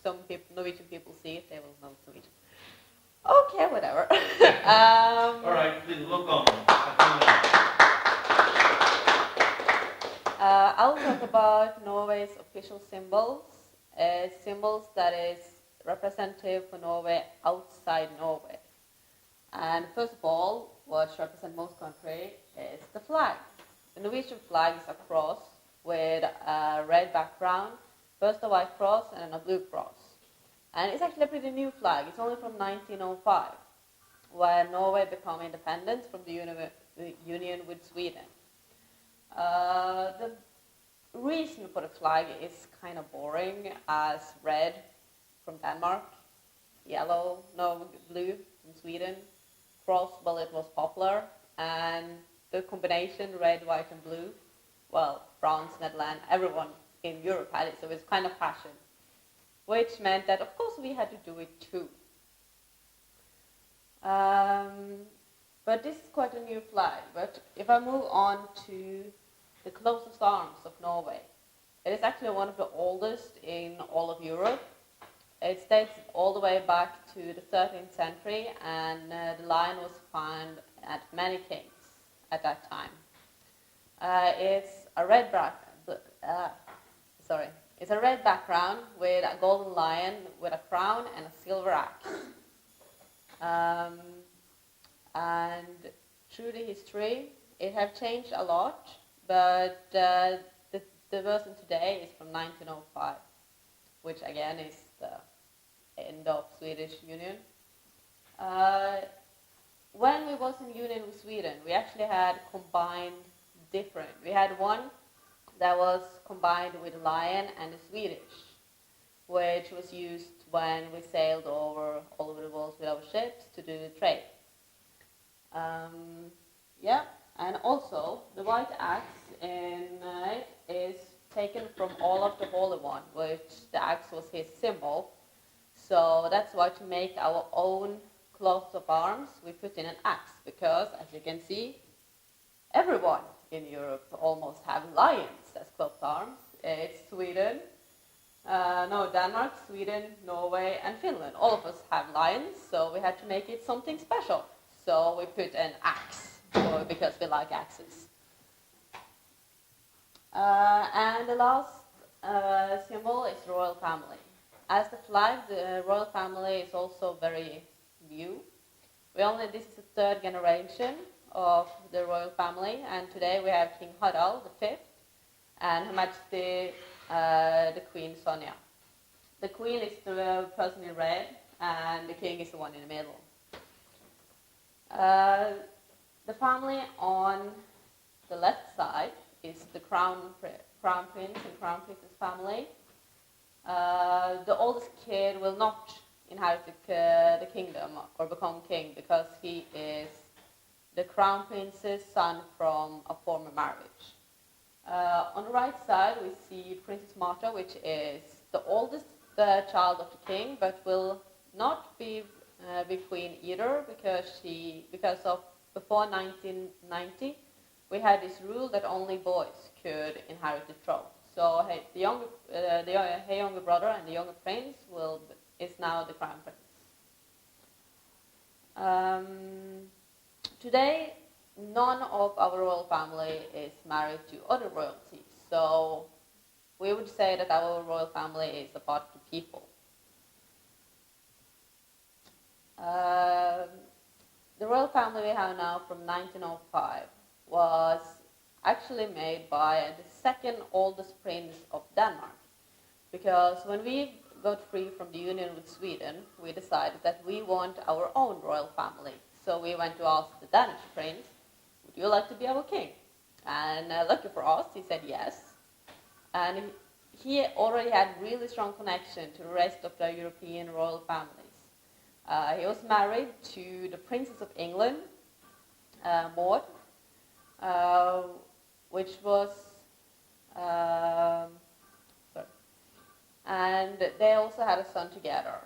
some people, Norwegian people see it, they will know it's Norwegian. Okay, whatever. All right, please look on. I'll talk about Norway's official symbols, symbols that is representative for Norway outside Norway. And first of all, what represents most country is the flag. The Norwegian flag is a cross with a red background, first a white cross and then a blue cross. And it's actually a pretty new flag. It's only from 1905, when Norway became independent from the union with Sweden. The reason for the flag is kind of boring, as red from Denmark, blue from Sweden, cross, well, it was popular, and the combination red, white, and blue, well, France, Netherlands, everyone in Europe had it, so it's kind of fashion, which meant that, of course, we had to do it too. But this is quite a new flag. But if I move on to the closest arms of Norway, it is actually one of the oldest in all of Europe. It dates all the way back to the 13th century, and the lion was found at many kings at that time. It's a red background with a golden lion with a crown and a silver axe. And through the history, it have changed a lot, but the version today is from 1905, which again is the end of Swedish Union. When we was in union with Sweden, we actually had combined different. We had one that was combined with lion and the Swedish, which was used when we sailed all over the world with our ships to do the trade. And also the white axe in it is taken from Olaf the Holy One, which the axe was his symbol. So that's why to make our own cloth of arms, we put in an axe, because as you can see, everyone in Europe almost have lions as cloth of arms. It's Denmark, Sweden, Norway, and Finland. All of us have lions, so we had to make it something special. So we put an axe, because we like axes. And the last symbol is the royal family. As the flag, the royal family is also very new. This is the third generation of the royal family, and today we have King Harald V and Her Majesty the Queen Sonja. The Queen is the person in red, and the King is the one in the middle. The family on the left side is the Crown Prince and Crown Princess family. The oldest kid will not inherit the kingdom or become king, because he is the Crown Prince's son from a former marriage. On the right side we see Princess Martha, which is the oldest child of the king, but will not be queen either, because of before 1990 we had this rule that only boys could inherit the throne. So her younger brother and the younger prince is now the crown prince. Today, none of our royal family is married to other royalties, so we would say that our royal family is a part of the people. The royal family we have now from 1905 was actually made by the second oldest prince of Denmark, because when we got free from the union with Sweden, we decided that we want our own royal family. So we went to ask the Danish prince, would you like to be our king? And lucky for us, he said yes. And he already had really strong connection to the rest of the European royal families. He was married to the Princess of England, Maud, which was, and they also had a son together.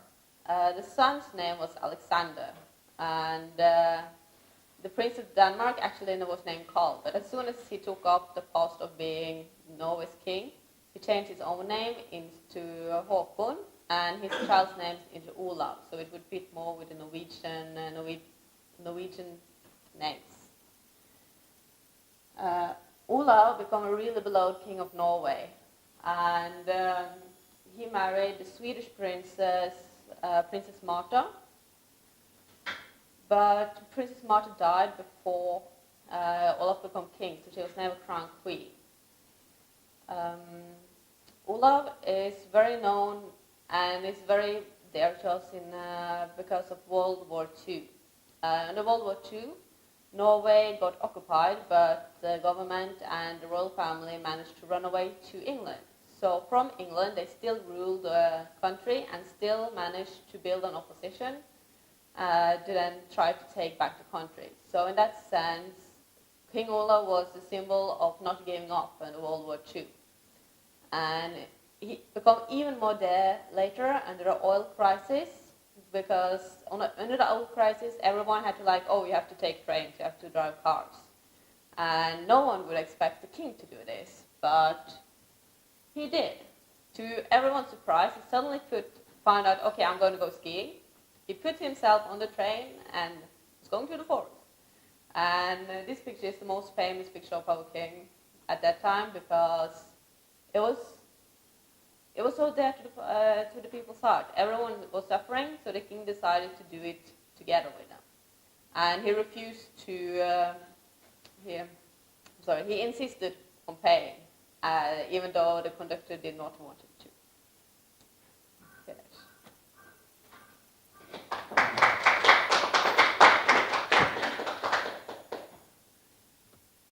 The son's name was Alexander, and the Prince of Denmark actually was named Karl, but as soon as he took up the post of being Norway's king, he changed his own name into Håkon, and and his child's name into Olav, so it would fit more with the Norwegian names. Olav became a really beloved king of Norway, and he married the Swedish princess Marta, but Princess Marta died before Olaf became king, so she was never crowned queen. Olav is very known and is very dear to us because of World War II. In the World War II, Norway got occupied, but the government and the royal family managed to run away to England. So from England, they still ruled the country and still managed to build an opposition to then try to take back the country. So in that sense, King Olav was the symbol of not giving up in World War II. And he became even more there later under the oil crisis, because under the oil crisis, everyone had to you have to take trains, you have to drive cars. And no one would expect the king to do this, but he did. To everyone's surprise, he suddenly found out, okay, I'm going to go skiing. He put himself on the train and was going to the forest. And this picture is the most famous picture of our king at that time, because it was so dear to the people's heart. Everyone was suffering, so the king decided to do it together with them. And he refused to, he insisted on paying, even though the conductor did not want to